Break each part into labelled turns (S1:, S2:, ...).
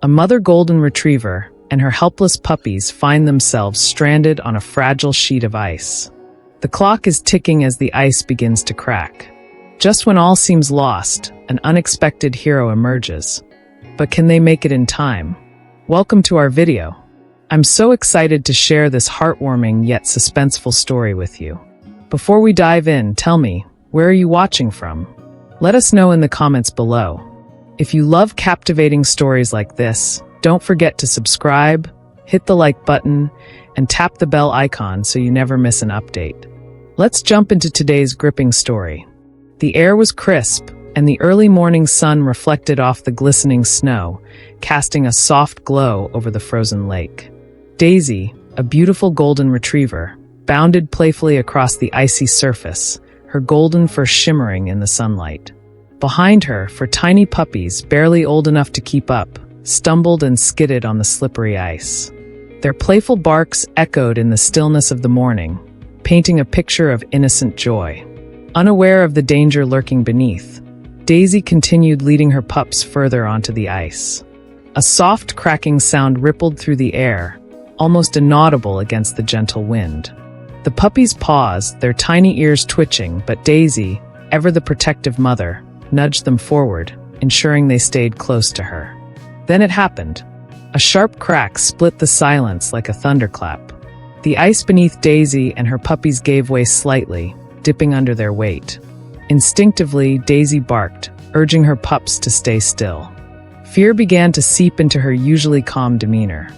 S1: A mother golden retriever and her helpless puppies find themselves stranded on a fragile sheet of ice. The clock is ticking as the ice begins to crack. Just when all seems lost, an unexpected hero emerges. But can they make it in time? Welcome to our video. I'm so excited to share this heartwarming yet suspenseful story with you. Before we dive in, tell me, where are you watching from? Let us know in the comments below. If you love captivating stories like this, don't forget to subscribe, hit the like button, and tap the bell icon so you never miss an update. Let's jump into today's gripping story. The air was crisp, and the early morning sun reflected off the glistening snow, casting a soft glow over the frozen lake. Daisy, a beautiful golden retriever, bounded playfully across the icy surface, her golden fur shimmering in the sunlight. Behind her, four tiny puppies, barely old enough to keep up, stumbled and skidded on the slippery ice. Their playful barks echoed in the stillness of the morning, painting a picture of innocent joy. Unaware of the danger lurking beneath, Daisy continued leading her pups further onto the ice. A soft cracking sound rippled through the air, almost inaudible against the gentle wind. The puppies paused, their tiny ears twitching, but Daisy, ever the protective mother, nudged them forward, ensuring they stayed close to her. Then it happened. A sharp crack split the silence like a thunderclap. The ice beneath Daisy and her puppies gave way slightly, dipping under their weight. Instinctively, Daisy barked, urging her pups to stay still. Fear began to seep into her usually calm demeanor.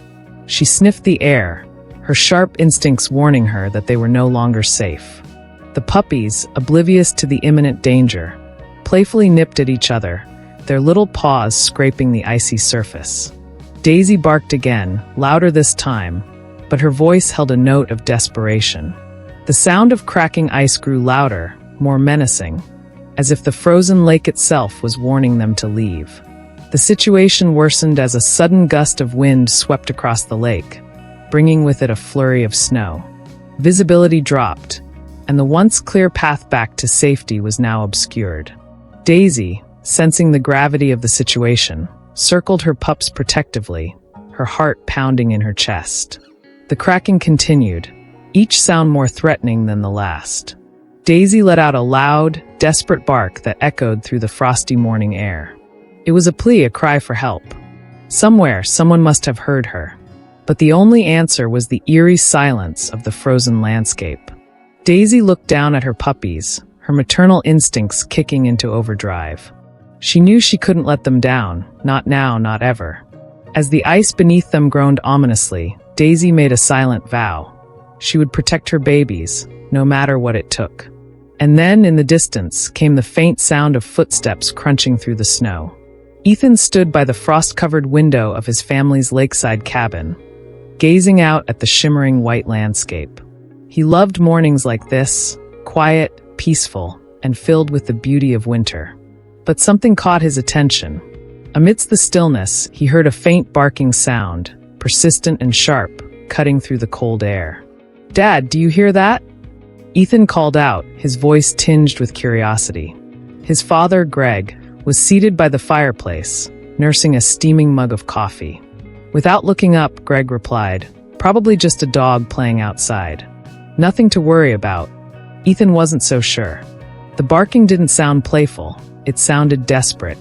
S1: She sniffed the air, her sharp instincts warning her that they were no longer safe. The puppies, oblivious to the imminent danger, playfully nipped at each other, their little paws scraping the icy surface. Daisy barked again, louder this time, but her voice held a note of desperation. The sound of cracking ice grew louder, more menacing, as if the frozen lake itself was warning them to leave. The situation worsened as a sudden gust of wind swept across the lake, bringing with it a flurry of snow. Visibility dropped, and the once clear path back to safety was now obscured. Daisy, sensing the gravity of the situation, circled her pups protectively, her heart pounding in her chest. The cracking continued, each sound more threatening than the last. Daisy let out a loud, desperate bark that echoed through the frosty morning air. It was a plea, a cry for help. Somewhere, someone must have heard her. But the only answer was the eerie silence of the frozen landscape. Daisy looked down at her puppies, her maternal instincts kicking into overdrive. She knew she couldn't let them down, not now, not ever. As the ice beneath them groaned ominously, Daisy made a silent vow. She would protect her babies, no matter what it took. And then, in the distance, came the faint sound of footsteps crunching through the snow. Ethan stood by the frost-covered window of his family's lakeside cabin, gazing out at the shimmering white landscape. He loved mornings like this, quiet, peaceful, and filled with the beauty of winter. But something caught his attention. Amidst the stillness, he heard a faint barking sound, persistent and sharp, cutting through the cold air. "Dad, do you hear that?" Ethan called out, his voice tinged with curiosity. His father, Greg, was seated by the fireplace, nursing a steaming mug of coffee. Without looking up, Greg replied, "Probably just a dog playing outside. Nothing to worry about." Ethan wasn't so sure. The barking didn't sound playful, it sounded desperate.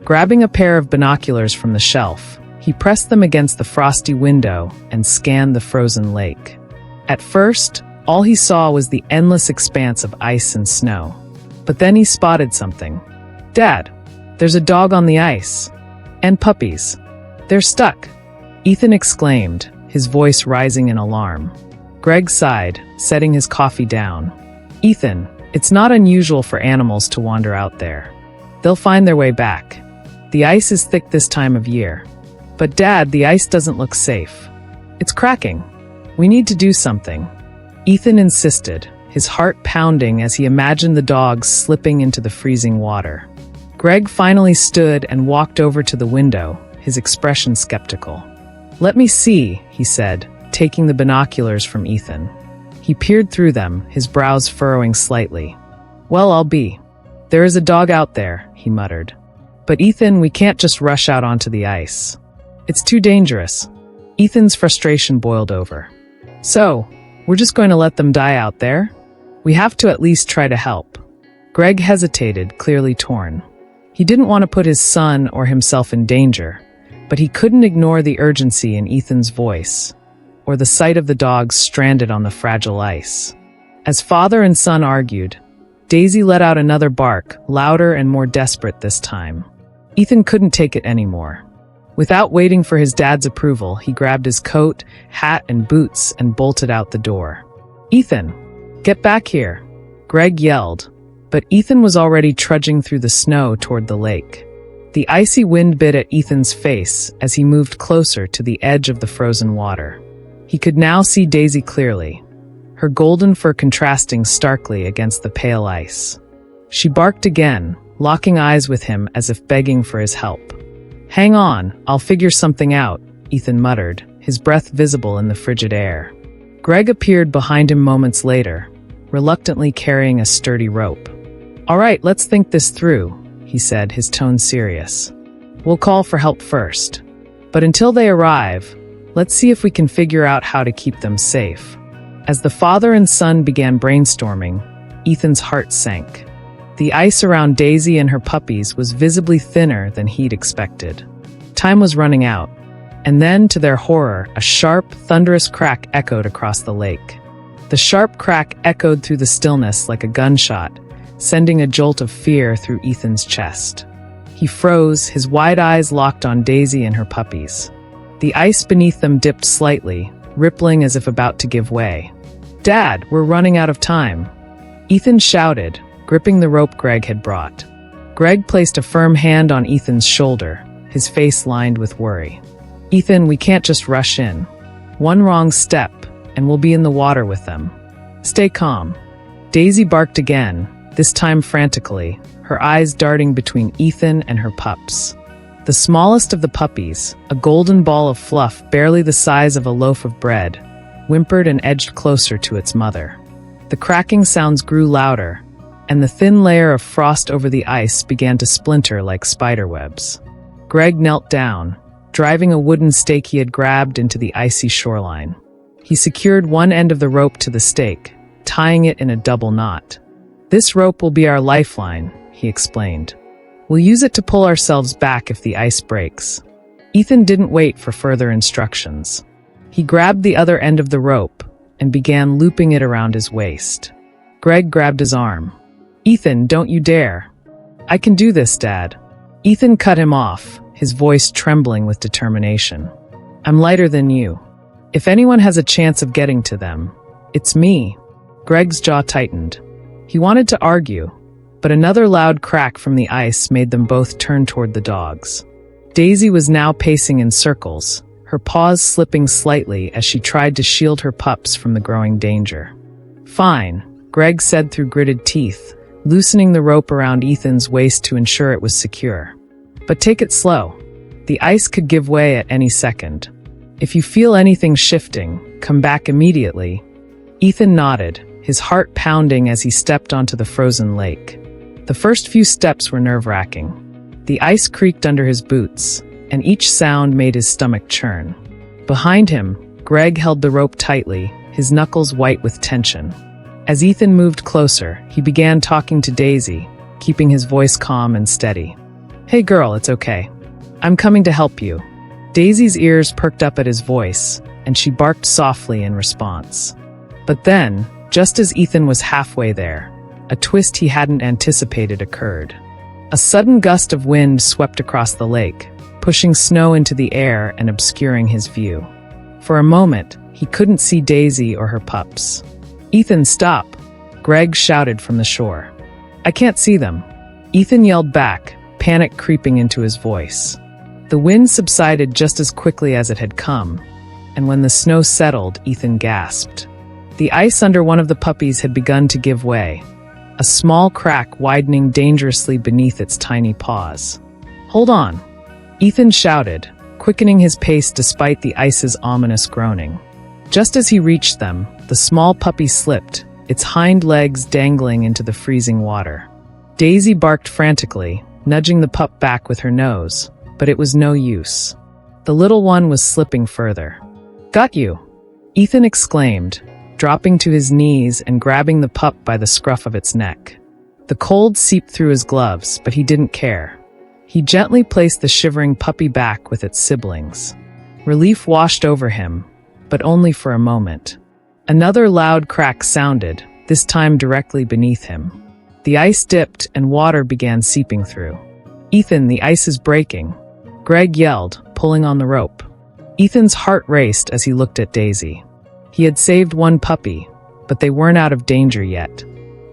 S1: Grabbing a pair of binoculars from the shelf, he pressed them against the frosty window and scanned the frozen lake. At first, all he saw was the endless expanse of ice and snow. But then he spotted something. "Dad, there's a dog on the ice. And puppies. They're stuck," Ethan exclaimed, his voice rising in alarm. Greg sighed, setting his coffee down. "Ethan, it's not unusual for animals to wander out there. They'll find their way back. The ice is thick this time of year. But Dad, the ice doesn't look safe. It's cracking. We need to do something." Ethan insisted, his heart pounding as he imagined the dogs slipping into the freezing water. Greg finally stood and walked over to the window, his expression skeptical. "Let me see," he said, taking the binoculars from Ethan. He peered through them, his brows furrowing slightly. "Well, I'll be. There is a dog out there," he muttered. "But Ethan, we can't just rush out onto the ice. It's too dangerous. Ethan's frustration boiled over. So, we're just going to let them die out there? We have to at least try to help. Greg hesitated, clearly torn. He didn't want to put his son or himself in danger, but he couldn't ignore the urgency in Ethan's voice, or the sight of the dogs stranded on the fragile ice. As father and son argued, Daisy let out another bark, louder and more desperate this time. Ethan couldn't take it anymore. Without waiting for his dad's approval, he grabbed his coat, hat, and boots and bolted out the door. "Ethan, get back here," Greg yelled, but Ethan was already trudging through the snow toward the lake. The icy wind bit at Ethan's face as he moved closer to the edge of the frozen water. He could now see Daisy clearly, her golden fur contrasting starkly against the pale ice. She barked again, locking eyes with him as if begging for his help. "Hang on, I'll figure something out," Ethan muttered, his breath visible in the frigid air. Greg appeared behind him moments later, reluctantly carrying a sturdy rope. "All right, let's think this through," he said, his tone serious. "We'll call for help first. But until they arrive, let's see if we can figure out how to keep them safe." As the father and son began brainstorming, Ethan's heart sank. The ice around Daisy and her puppies was visibly thinner than he'd expected. Time was running out, and then, to their horror, a sharp, thunderous crack echoed across the lake. The sharp crack echoed through the stillness like a gunshot, sending a jolt of fear through Ethan's chest. He froze, his wide eyes locked on Daisy and her puppies. The ice beneath them dipped slightly, rippling as if about to give way. "Dad, we're running out of time," Ethan shouted, gripping the rope Greg had brought. Greg placed a firm hand on Ethan's shoulder, his face lined with worry. "Ethan, we can't just rush in. One wrong step, and we'll be in the water with them. Stay calm." Daisy barked again, this time frantically, her eyes darting between Ethan and her pups. The smallest of the puppies, a golden ball of fluff barely the size of a loaf of bread, whimpered and edged closer to its mother. The cracking sounds grew louder, and the thin layer of frost over the ice began to splinter like spiderwebs. Greg knelt down, driving a wooden stake he had grabbed into the icy shoreline. He secured one end of the rope to the stake, tying it in a double knot. "This rope will be our lifeline," he explained. "We'll use it to pull ourselves back if the ice breaks." Ethan didn't wait for further instructions. He grabbed the other end of the rope and began looping it around his waist. Greg grabbed his arm. "Ethan, don't you dare." "I can do this, Dad." Ethan cut him off, his voice trembling with determination. "I'm lighter than you. If anyone has a chance of getting to them, it's me." Greg's jaw tightened. He wanted to argue, but another loud crack from the ice made them both turn toward the dogs. Daisy was now pacing in circles, her paws slipping slightly as she tried to shield her pups from the growing danger. "Fine," Greg said through gritted teeth, loosening the rope around Ethan's waist to ensure it was secure. "But take it slow. The ice could give way at any second. If you feel anything shifting, come back immediately." Ethan nodded, his heart pounding as he stepped onto the frozen lake. The first few steps were nerve-wracking. The ice creaked under his boots, and each sound made his stomach churn. Behind him, Greg held the rope tightly, his knuckles white with tension. As Ethan moved closer, he began talking to Daisy, keeping his voice calm and steady. "Hey girl, it's okay. I'm coming to help you." Daisy's ears perked up at his voice, and she barked softly in response. But then, just as Ethan was halfway there, a twist he hadn't anticipated occurred. A sudden gust of wind swept across the lake, pushing snow into the air and obscuring his view. For a moment, he couldn't see Daisy or her pups. "Ethan, stop!" Greg shouted from the shore. "I can't see them." Ethan yelled back, panic creeping into his voice. The wind subsided just as quickly as it had come, and when the snow settled, Ethan gasped. The ice under one of the puppies had begun to give way, a small crack widening dangerously beneath its tiny paws. "Hold on!" Ethan shouted, quickening his pace despite the ice's ominous groaning. Just as he reached them, the small puppy slipped, its hind legs dangling into the freezing water. Daisy barked frantically, nudging the pup back with her nose, but it was no use. The little one was slipping further. "Got you!" Ethan exclaimed, dropping to his knees and grabbing the pup by the scruff of its neck. The cold seeped through his gloves, but he didn't care. He gently placed the shivering puppy back with its siblings. Relief washed over him, but only for a moment. Another loud crack sounded, this time directly beneath him. The ice dipped and water began seeping through. "Ethan, the ice is breaking," Greg yelled, pulling on the rope. Ethan's heart raced as he looked at Daisy. He had saved one puppy, but they weren't out of danger yet.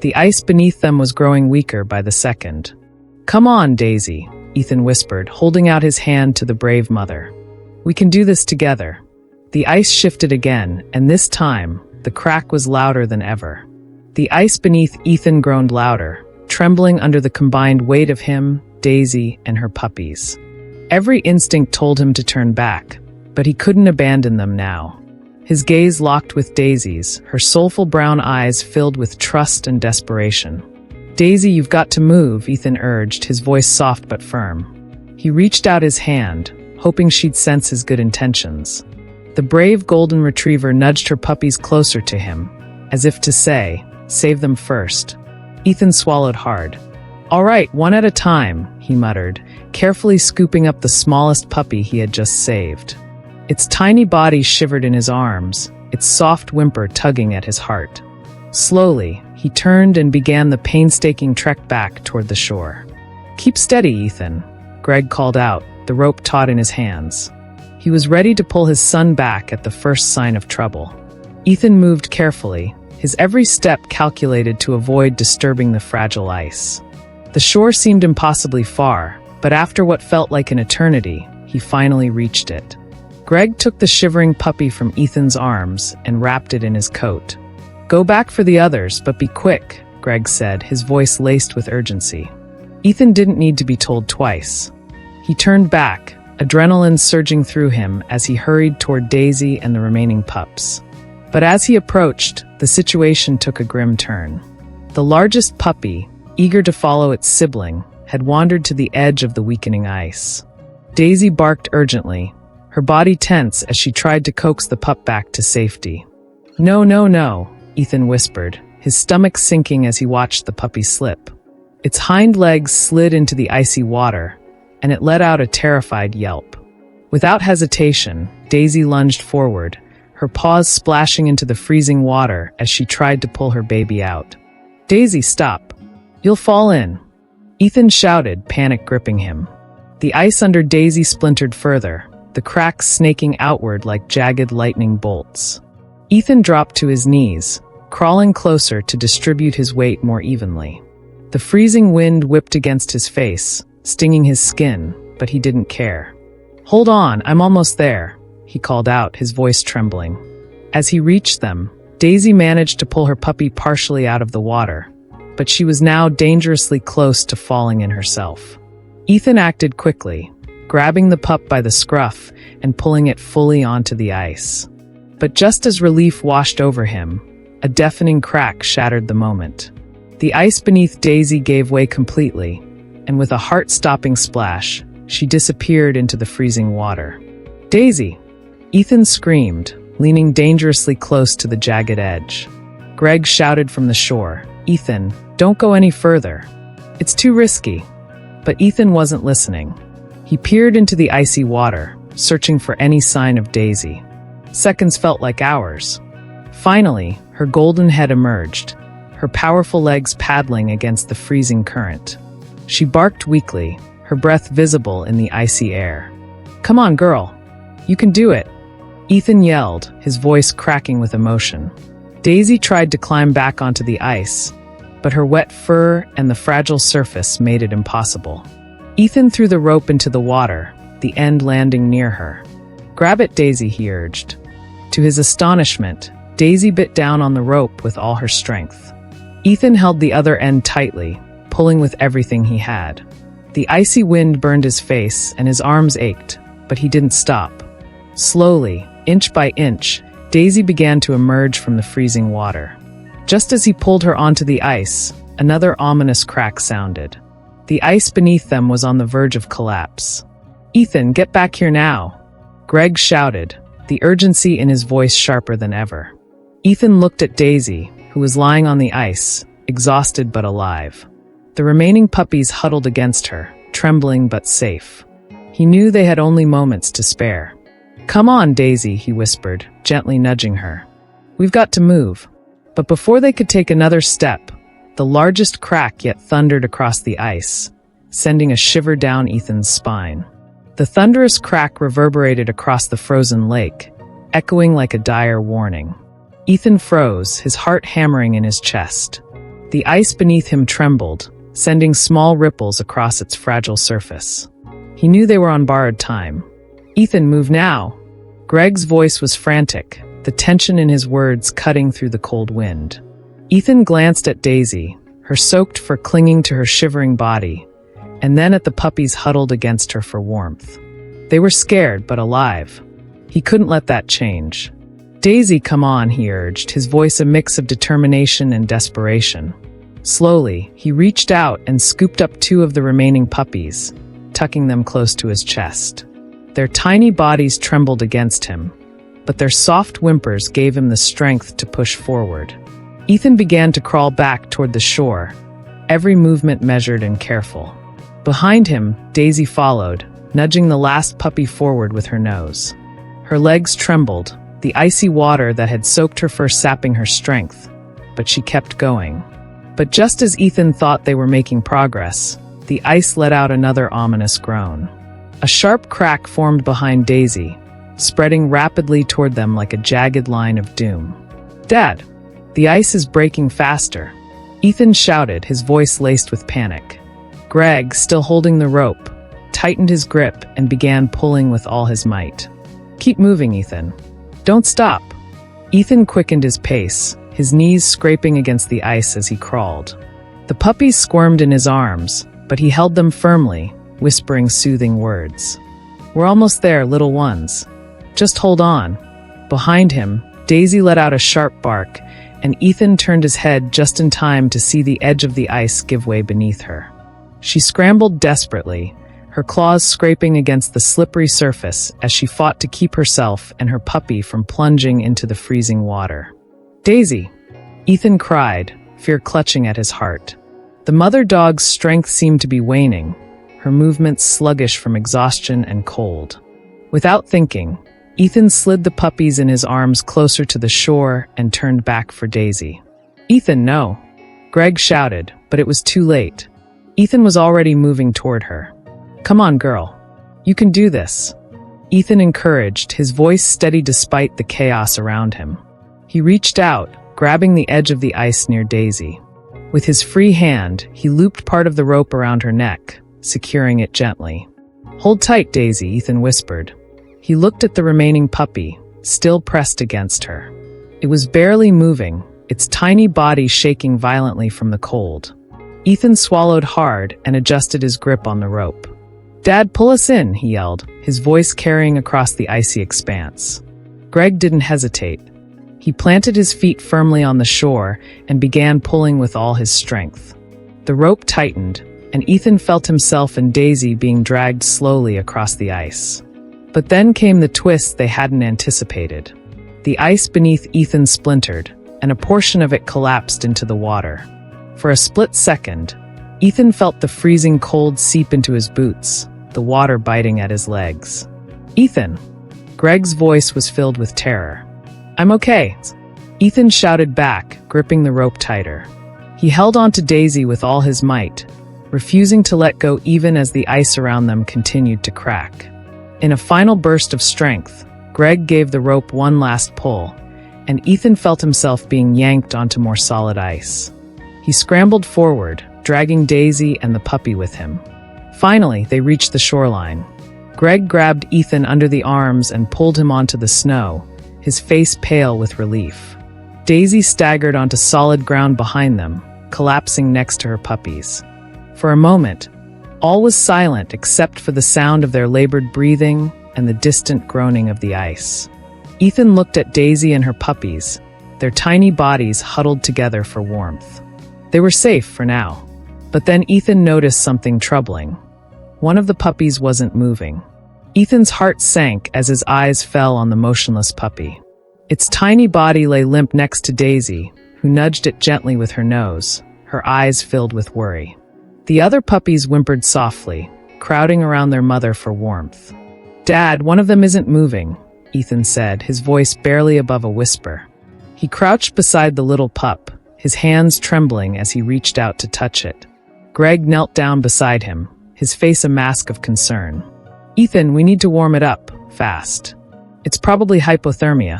S1: The ice beneath them was growing weaker by the second. "Come on, Daisy," Ethan whispered, holding out his hand to the brave mother. "We can do this together." The ice shifted again, and this time, the crack was louder than ever. The ice beneath Ethan groaned louder, trembling under the combined weight of him, Daisy, and her puppies. Every instinct told him to turn back, but he couldn't abandon them now. His gaze locked with Daisy's, her soulful brown eyes filled with trust and desperation. "Daisy, you've got to move," Ethan urged, his voice soft but firm. He reached out his hand, hoping she'd sense his good intentions. The brave golden retriever nudged her puppies closer to him, as if to say, "Save them first." Ethan swallowed hard. "All right, one at a time," he muttered, carefully scooping up the smallest puppy he had just saved. Its tiny body shivered in his arms, its soft whimper tugging at his heart. Slowly, he turned and began the painstaking trek back toward the shore. "Keep steady, Ethan," Greg called out, the rope taut in his hands. He was ready to pull his son back at the first sign of trouble. Ethan moved carefully, his every step calculated to avoid disturbing the fragile ice. The shore seemed impossibly far, but after what felt like an eternity, he finally reached it. Greg took the shivering puppy from Ethan's arms and wrapped it in his coat. "Go back for the others, but be quick," Greg said, his voice laced with urgency. Ethan didn't need to be told twice. He turned back, adrenaline surging through him as he hurried toward Daisy and the remaining pups. But as he approached, the situation took a grim turn. The largest puppy, eager to follow its sibling, had wandered to the edge of the weakening ice. Daisy barked urgently, her body tense as she tried to coax the pup back to safety. "No, no, no," Ethan whispered, his stomach sinking as he watched the puppy slip. Its hind legs slid into the icy water, and it let out a terrified yelp. Without hesitation, Daisy lunged forward, her paws splashing into the freezing water as she tried to pull her baby out. "Daisy, stop. You'll fall in," Ethan shouted, panic gripping him. The ice under Daisy splintered further, the cracks snaking outward like jagged lightning bolts. Ethan dropped to his knees, crawling closer to distribute his weight more evenly. The freezing wind whipped against his face, stinging his skin, but he didn't care. "Hold on, I'm almost there," he called out, his voice trembling. As he reached them, Daisy managed to pull her puppy partially out of the water, but she was now dangerously close to falling in herself. Ethan acted quickly, grabbing the pup by the scruff and pulling it fully onto the ice. But just as relief washed over him, a deafening crack shattered the moment. The ice beneath Daisy gave way completely, and with a heart-stopping splash, she disappeared into the freezing water. "Daisy!" Ethan screamed, leaning dangerously close to the jagged edge. Greg shouted from the shore, "Ethan, don't go any further. It's too risky." But Ethan wasn't listening. He peered into the icy water, searching for any sign of Daisy. Seconds felt like hours. Finally, her golden head emerged, her powerful legs paddling against the freezing current. She barked weakly, her breath visible in the icy air. "Come on, girl. You can do it," Ethan yelled, his voice cracking with emotion. Daisy tried to climb back onto the ice, but her wet fur and the fragile surface made it impossible. Ethan threw the rope into the water, the end landing near her. "Grab it, Daisy," he urged. To his astonishment, Daisy bit down on the rope with all her strength. Ethan held the other end tightly, pulling with everything he had. The icy wind burned his face and his arms ached, but he didn't stop. Slowly, inch by inch, Daisy began to emerge from the freezing water. Just as he pulled her onto the ice, another ominous crack sounded. The ice beneath them was on the verge of collapse. "Ethan, get back here now," Greg shouted, the urgency in his voice sharper than ever. Ethan looked at Daisy, who was lying on the ice, exhausted but alive. The remaining puppies huddled against her, trembling but safe. He knew they had only moments to spare. Come on, Daisy, he whispered, gently nudging her. We've got to move. But before they could take another step, the largest crack yet thundered across the ice, sending a shiver down Ethan's spine. The thunderous crack reverberated across the frozen lake, echoing like a dire warning. Ethan froze, his heart hammering in his chest. The ice beneath him trembled, sending small ripples across its fragile surface. He knew they were on borrowed time. Ethan, move now. Greg's voice was frantic, the tension in his words cutting through the cold wind. Ethan glanced at Daisy, her soaked fur clinging to her shivering body, and then at the puppies huddled against her for warmth. They were scared but alive. He couldn't let that change. Daisy, come on, he urged, his voice a mix of determination and desperation. Slowly, he reached out and scooped up 2 of the remaining puppies, tucking them close to his chest. Their tiny bodies trembled against him, but their soft whimpers gave him the strength to push forward. Ethan began to crawl back toward the shore, every movement measured and careful. Behind him, Daisy followed, nudging the last puppy forward with her nose. Her legs trembled, the icy water that had soaked her fur sapping her strength, but she kept going. But just as Ethan thought they were making progress, the ice let out another ominous groan. A sharp crack formed behind Daisy, spreading rapidly toward them like a jagged line of doom. Dad, the ice is breaking faster, Ethan shouted, his voice laced with panic. Greg, still holding the rope, tightened his grip and began pulling with all his might. Keep moving, Ethan. Don't stop. Ethan quickened his pace, his knees scraping against the ice as he crawled. The puppies squirmed in his arms, but he held them firmly, whispering soothing words. We're almost there, little ones. Just hold on. Behind him, Daisy let out a sharp bark, and Ethan turned his head just in time to see the edge of the ice give way beneath her. She scrambled desperately, her claws scraping against the slippery surface as she fought to keep herself and her puppy from plunging into the freezing water. Daisy! Ethan cried, fear clutching at his heart. The mother dog's strength seemed to be waning, her movements sluggish from exhaustion and cold. Without thinking, Ethan slid the puppies in his arms closer to the shore and turned back for Daisy. Ethan, no! Greg shouted, but it was too late. Ethan was already moving toward her. Come on, girl. You can do this. Ethan encouraged, his voice steady despite the chaos around him. He reached out, grabbing the edge of the ice near Daisy. With his free hand, he looped part of the rope around her neck, securing it gently. Hold tight, Daisy, Ethan whispered. He looked at the remaining puppy, still pressed against her. It was barely moving, its tiny body shaking violently from the cold. Ethan swallowed hard and adjusted his grip on the rope. Dad, pull us in, he yelled, his voice carrying across the icy expanse. Greg didn't hesitate. He planted his feet firmly on the shore and began pulling with all his strength. The rope tightened, and Ethan felt himself and Daisy being dragged slowly across the ice. But then came the twist they hadn't anticipated. The ice beneath Ethan splintered, and a portion of it collapsed into the water. For a split second, Ethan felt the freezing cold seep into his boots, the water biting at his legs. Ethan! Greg's voice was filled with terror. I'm okay, Ethan shouted back, gripping the rope tighter. He held onto Daisy with all his might, refusing to let go even as the ice around them continued to crack. In a final burst of strength, Greg gave the rope one last pull, and Ethan felt himself being yanked onto more solid ice. He scrambled forward, dragging Daisy and the puppy with him. Finally, they reached the shoreline. Greg grabbed Ethan under the arms and pulled him onto the snow, his face pale with relief. Daisy staggered onto solid ground behind them, collapsing next to her puppies. For a moment, all was silent except for the sound of their labored breathing and the distant groaning of the ice. Ethan looked at Daisy and her puppies, their tiny bodies huddled together for warmth. They were safe for now. But then Ethan noticed something troubling. One of the puppies wasn't moving. Ethan's heart sank as his eyes fell on the motionless puppy. Its tiny body lay limp next to Daisy, who nudged it gently with her nose, her eyes filled with worry. The other puppies whimpered softly, crowding around their mother for warmth. "Dad, one of them isn't moving," Ethan said, his voice barely above a whisper. He crouched beside the little pup, his hands trembling as he reached out to touch it. Greg knelt down beside him, his face a mask of concern. "Ethan, we need to warm it up, fast. It's probably hypothermia."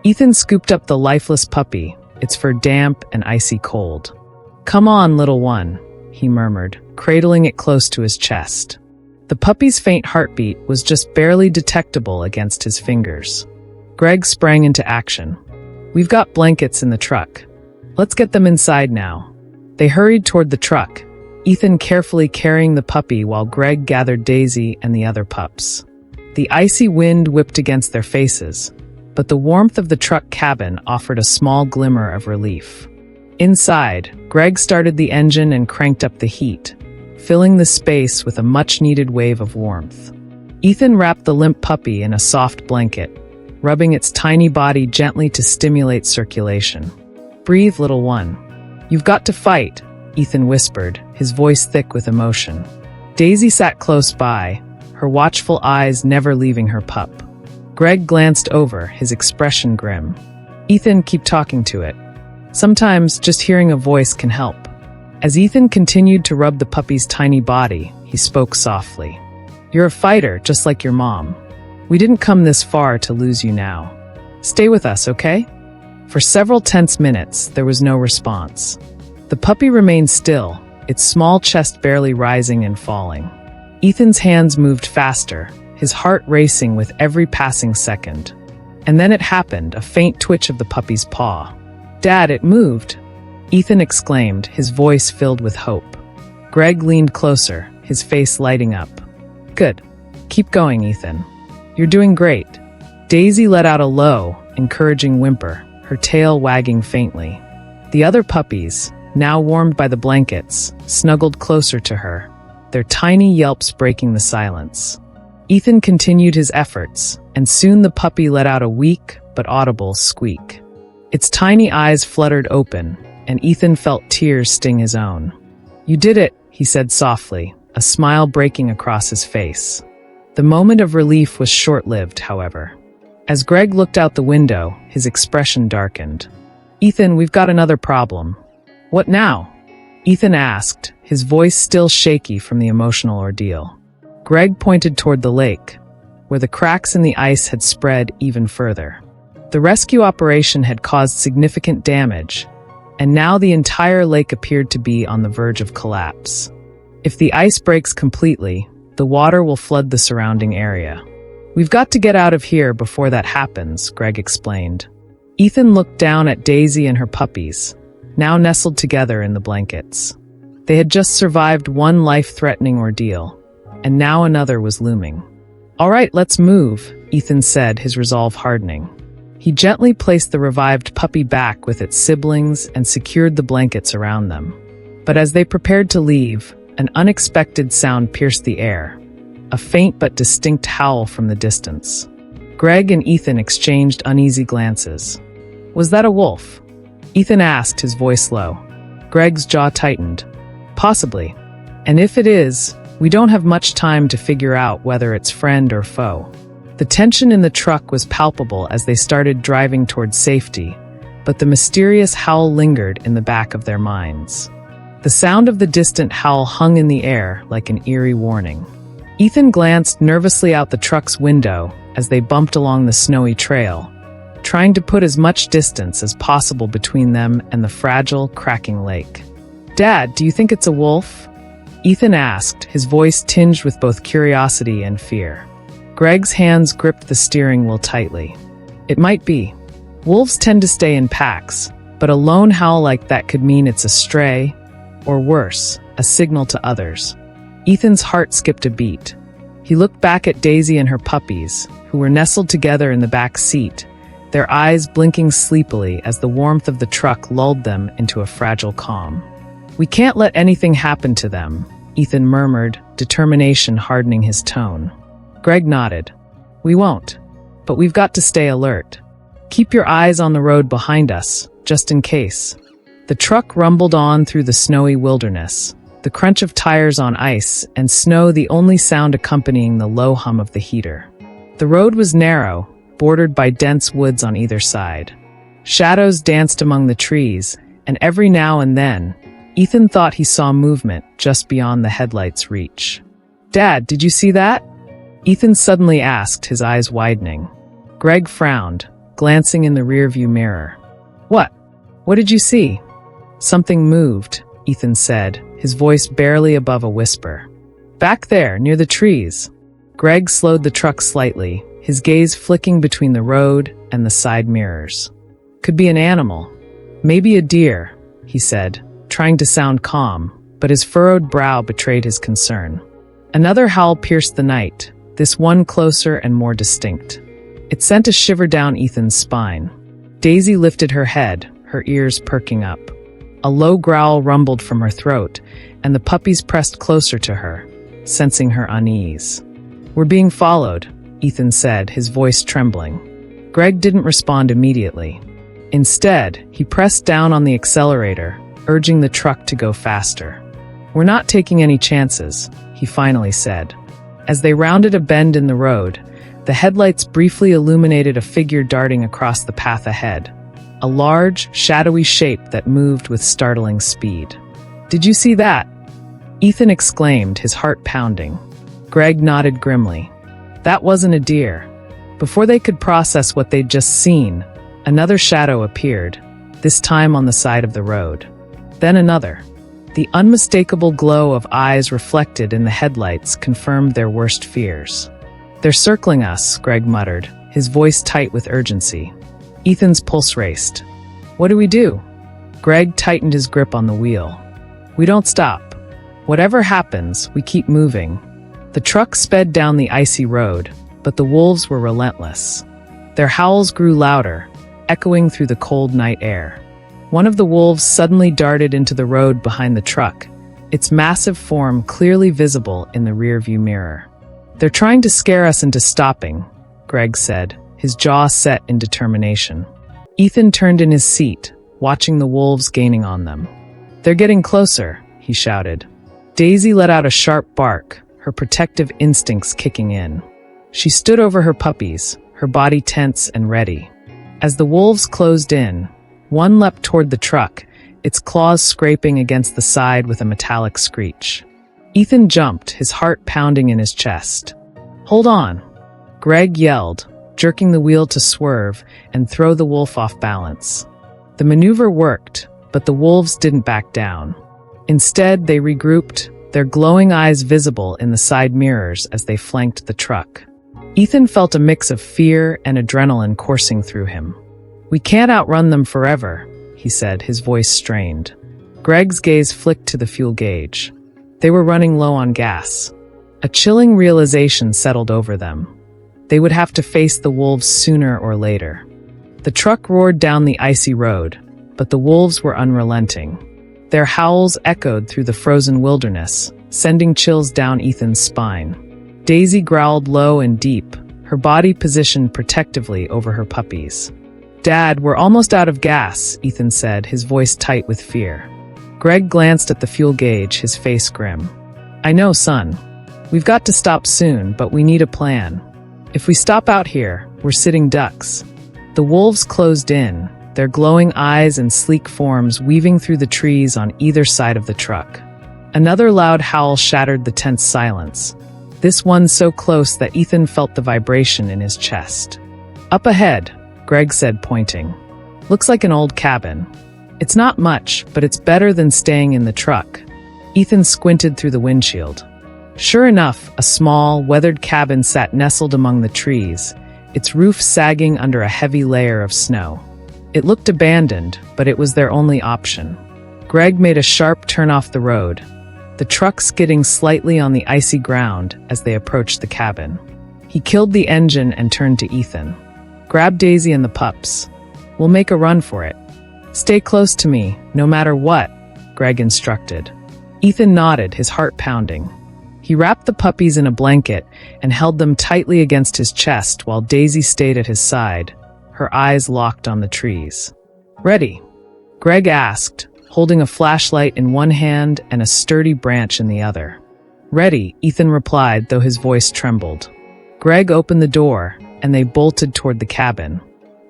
S1: Ethan scooped up the lifeless puppy, its fur damp and icy cold. "Come on, little one," he murmured, cradling it close to his chest. The puppy's faint heartbeat was just barely detectable against his fingers. Greg sprang into action. "We've got blankets in the truck. Let's get them inside now." They hurried toward the truck, Ethan carefully carrying the puppy while Greg gathered Daisy and the other pups. The icy wind whipped against their faces, but the warmth of the truck cabin offered a small glimmer of relief. Inside, Greg started the engine and cranked up the heat, filling the space with a much-needed wave of warmth. Ethan wrapped the limp puppy in a soft blanket, rubbing its tiny body gently to stimulate circulation. "Breathe, little one. You've got to fight," Ethan whispered, his voice thick with emotion. Daisy sat close by, her watchful eyes never leaving her pup. Greg glanced over, his expression grim. "Ethan, keep talking to it. Sometimes just hearing a voice can help." As Ethan continued to rub the puppy's tiny body, he spoke softly. "You're a fighter, just like your mom. We didn't come this far to lose you now. Stay with us, okay?" For several tense minutes, there was no response. The puppy remained still, its small chest barely rising and falling. Ethan's hands moved faster, his heart racing with every passing second. And then it happened, a faint twitch of the puppy's paw. "Dad, it moved!" Ethan exclaimed, his voice filled with hope. Greg leaned closer, his face lighting up. "Good. Keep going, Ethan. You're doing great." Daisy let out a low, encouraging whimper, her tail wagging faintly. The other puppies, now warmed by the blankets, snuggled closer to her, their tiny yelps breaking the silence. Ethan continued his efforts, and soon the puppy let out a weak but audible squeak. Its tiny eyes fluttered open, and Ethan felt tears sting his own. "You did it," he said softly, a smile breaking across his face. The moment of relief was short-lived, however. As Greg looked out the window, his expression darkened. "Ethan, we've got another problem." "What now?" Ethan asked, his voice still shaky from the emotional ordeal. Greg pointed toward the lake, where the cracks in the ice had spread even further. The rescue operation had caused significant damage, and now the entire lake appeared to be on the verge of collapse. If the ice breaks completely, the water will flood the surrounding area. "We've got to get out of here before that happens," Greg explained. Ethan looked down at Daisy and her puppies, now nestled together in the blankets. They had just survived one life-threatening ordeal, and now another was looming. "All right, let's move," Ethan said, his resolve hardening. He gently placed the revived puppy back with its siblings and secured the blankets around them. But as they prepared to leave, an unexpected sound pierced the air, a faint but distinct howl from the distance. Greg and Ethan exchanged uneasy glances. "Was that a wolf?" Ethan asked, his voice low. Greg's jaw tightened. "Possibly. And if it is, we don't have much time to figure out whether it's friend or foe." The tension in the truck was palpable as they started driving towards safety, but the mysterious howl lingered in the back of their minds. The sound of the distant howl hung in the air like an eerie warning. Ethan glanced nervously out the truck's window as they bumped along the snowy trail, trying to put as much distance as possible between them and the fragile, cracking lake. "Dad, do you think it's a wolf?" Ethan asked, his voice tinged with both curiosity and fear. Greg's hands gripped the steering wheel tightly. "It might be. Wolves tend to stay in packs, but a lone howl like that could mean it's a stray, or worse, a signal to others." Ethan's heart skipped a beat. He looked back at Daisy and her puppies, who were nestled together in the back seat, their eyes blinking sleepily as the warmth of the truck lulled them into a fragile calm. "We can't let anything happen to them," Ethan murmured, determination hardening his tone. Greg nodded. We won't. But we've got to stay alert. Keep your eyes on the road behind us, just in case. The truck rumbled on through the snowy wilderness, the crunch of tires on ice and snow the only sound accompanying the low hum of the heater. The road was narrow, bordered by dense woods on either side. Shadows danced among the trees, and every now and then, Ethan thought he saw movement just beyond the headlights' reach. "Dad, did you see that?" Ethan suddenly asked, his eyes widening. Greg frowned, glancing in the rearview mirror. "What? What did you see?" "Something moved," Ethan said, his voice barely above a whisper. "Back there, near the trees." Greg slowed the truck slightly, his gaze flicking between the road and the side mirrors. "Could be an animal. Maybe a deer," he said, trying to sound calm, but his furrowed brow betrayed his concern. Another howl pierced the night, this one closer and more distinct. It sent a shiver down Ethan's spine. Daisy lifted her head, her ears perking up. A low growl rumbled from her throat, and the puppies pressed closer to her, sensing her unease. "We're being followed," Ethan said, his voice trembling. Greg didn't respond immediately. Instead, he pressed down on the accelerator, urging the truck to go faster. "We're not taking any chances," he finally said. As they rounded a bend in the road, the headlights briefly illuminated a figure darting across the path ahead, a large, shadowy shape that moved with startling speed. "Did you see that?" Ethan exclaimed, his heart pounding. Greg nodded grimly. That wasn't a deer. Before they could process what they'd just seen, another shadow appeared, this time on the side of the road. Then another. The unmistakable glow of eyes reflected in the headlights confirmed their worst fears. "They're circling us," Greg muttered, his voice tight with urgency. Ethan's pulse raced. "What do we do?" Greg tightened his grip on the wheel. "We don't stop. Whatever happens, we keep moving." The truck sped down the icy road, but the wolves were relentless. Their howls grew louder, echoing through the cold night air. One of the wolves suddenly darted into the road behind the truck, its massive form clearly visible in the rearview mirror. "They're trying to scare us into stopping," Greg said, his jaw set in determination. Ethan turned in his seat, watching the wolves gaining on them. "They're getting closer," he shouted. Daisy let out a sharp bark, her protective instincts kicking in. She stood over her puppies, her body tense and ready. As the wolves closed in, one leapt toward the truck, its claws scraping against the side with a metallic screech. Ethan jumped, his heart pounding in his chest. "Hold on!" Greg yelled, jerking the wheel to swerve and throw the wolf off balance. The maneuver worked, but the wolves didn't back down. Instead, they regrouped, their glowing eyes visible in the side mirrors as they flanked the truck. Ethan felt a mix of fear and adrenaline coursing through him. "We can't outrun them forever," he said, his voice strained. Greg's gaze flicked to the fuel gauge. They were running low on gas. A chilling realization settled over them. They would have to face the wolves sooner or later. The truck roared down the icy road, but the wolves were unrelenting. Their howls echoed through the frozen wilderness, sending chills down Ethan's spine. Daisy growled low and deep, her body positioned protectively over her puppies. "Dad, we're almost out of gas," Ethan said, his voice tight with fear. Greg glanced at the fuel gauge, his face grim. "I know, son. We've got to stop soon, but we need a plan. If we stop out here, we're sitting ducks." The wolves closed in, their glowing eyes and sleek forms weaving through the trees on either side of the truck. Another loud howl shattered the tense silence, this one so close that Ethan felt the vibration in his chest. "Up ahead," Greg said, pointing. "Looks like an old cabin. It's not much, but it's better than staying in the truck." Ethan squinted through the windshield. Sure enough, a small, weathered cabin sat nestled among the trees, its roof sagging under a heavy layer of snow. It looked abandoned, but it was their only option. Greg made a sharp turn off the road, the truck skidding slightly on the icy ground as they approached the cabin. He killed the engine and turned to Ethan. "Grab Daisy and the pups. We'll make a run for it. Stay close to me, no matter what," Greg instructed. Ethan nodded, his heart pounding. He wrapped the puppies in a blanket and held them tightly against his chest while Daisy stayed at his side, her eyes locked on the trees. "Ready?" Greg asked, holding a flashlight in one hand and a sturdy branch in the other. "Ready," Ethan replied, though his voice trembled. Greg opened the door, and they bolted toward the cabin.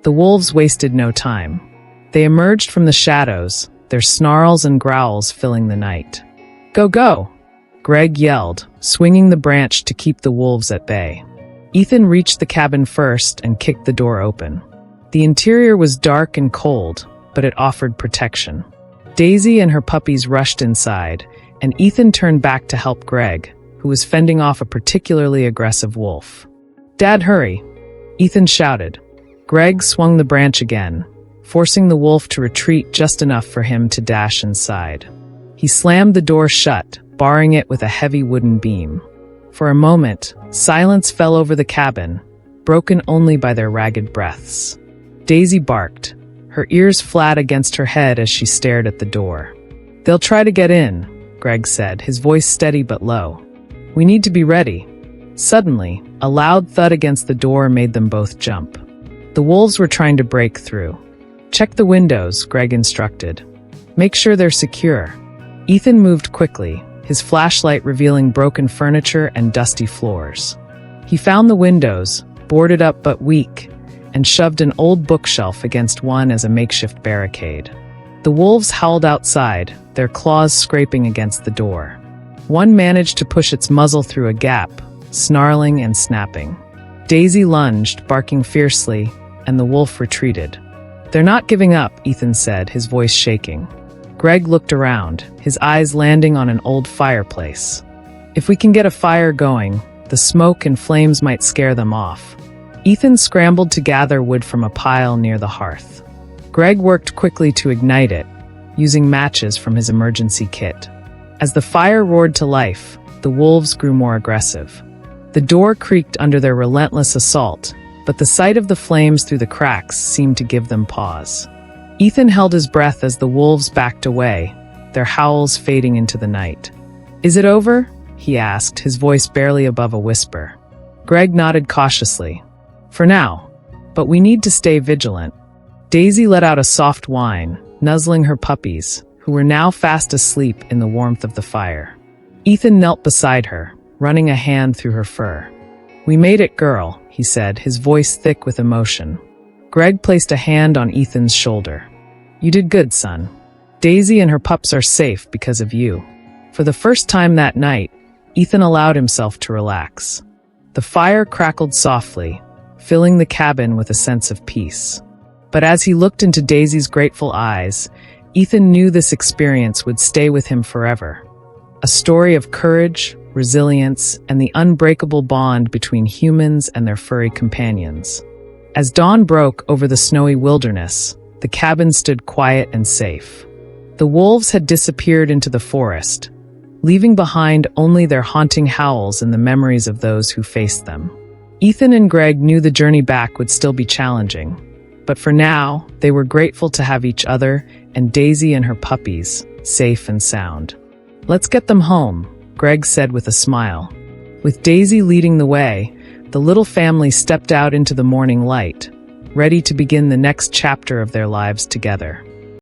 S1: The wolves wasted no time. They emerged from the shadows, their snarls and growls filling the night. "Go, go!" Greg yelled, swinging the branch to keep the wolves at bay. Ethan reached the cabin first and kicked the door open. The interior was dark and cold, but it offered protection. Daisy and her puppies rushed inside, and Ethan turned back to help Greg, who was fending off a particularly aggressive wolf. "Dad, hurry!" Ethan shouted. Greg swung the branch again, forcing the wolf to retreat just enough for him to dash inside. He slammed the door shut, barring it with a heavy wooden beam. For a moment, silence fell over the cabin, broken only by their ragged breaths. Daisy barked, her ears flat against her head as she stared at the door. "They'll try to get in," Greg said, his voice steady but low. "We need to be ready." Suddenly, a loud thud against the door made them both jump. The wolves were trying to break through. "Check the windows," Greg instructed. "Make sure they're secure." Ethan moved quickly, his flashlight revealing broken furniture and dusty floors. He found the windows, boarded up but weak, and shoved an old bookshelf against one as a makeshift barricade. The wolves howled outside, their claws scraping against the door. One managed to push its muzzle through a gap, snarling and snapping. Daisy lunged, barking fiercely, and the wolf retreated. "They're not giving up," Ethan said, his voice shaking. Greg looked around, his eyes landing on an old fireplace. "If we can get a fire going, the smoke and flames might scare them off." Ethan scrambled to gather wood from a pile near the hearth. Greg worked quickly to ignite it, using matches from his emergency kit. As the fire roared to life, the wolves grew more aggressive. The door creaked under their relentless assault, but the sight of the flames through the cracks seemed to give them pause. Ethan held his breath as the wolves backed away, their howls fading into the night. "Is it over?" he asked, his voice barely above a whisper. Greg nodded cautiously. "For now. But we need to stay vigilant." Daisy let out a soft whine, nuzzling her puppies, who were now fast asleep in the warmth of the fire. Ethan knelt beside her, running a hand through her fur. "We made it, girl," he said, his voice thick with emotion. Greg placed a hand on Ethan's shoulder. "You did good, son. Daisy and her pups are safe because of you." For the first time that night, Ethan allowed himself to relax. The fire crackled softly, filling the cabin with a sense of peace. But as he looked into Daisy's grateful eyes, Ethan knew this experience would stay with him forever. A story of courage, resilience, and the unbreakable bond between humans and their furry companions. As dawn broke over the snowy wilderness, the cabin stood quiet and safe. The wolves had disappeared into the forest, leaving behind only their haunting howls and the memories of those who faced them. Ethan and Greg knew the journey back would still be challenging, but for now, they were grateful to have each other and Daisy and her puppies safe and sound. "Let's get them home," Greg said with a smile. With Daisy leading the way, the little family stepped out into the morning light, ready to begin the next chapter of their lives together.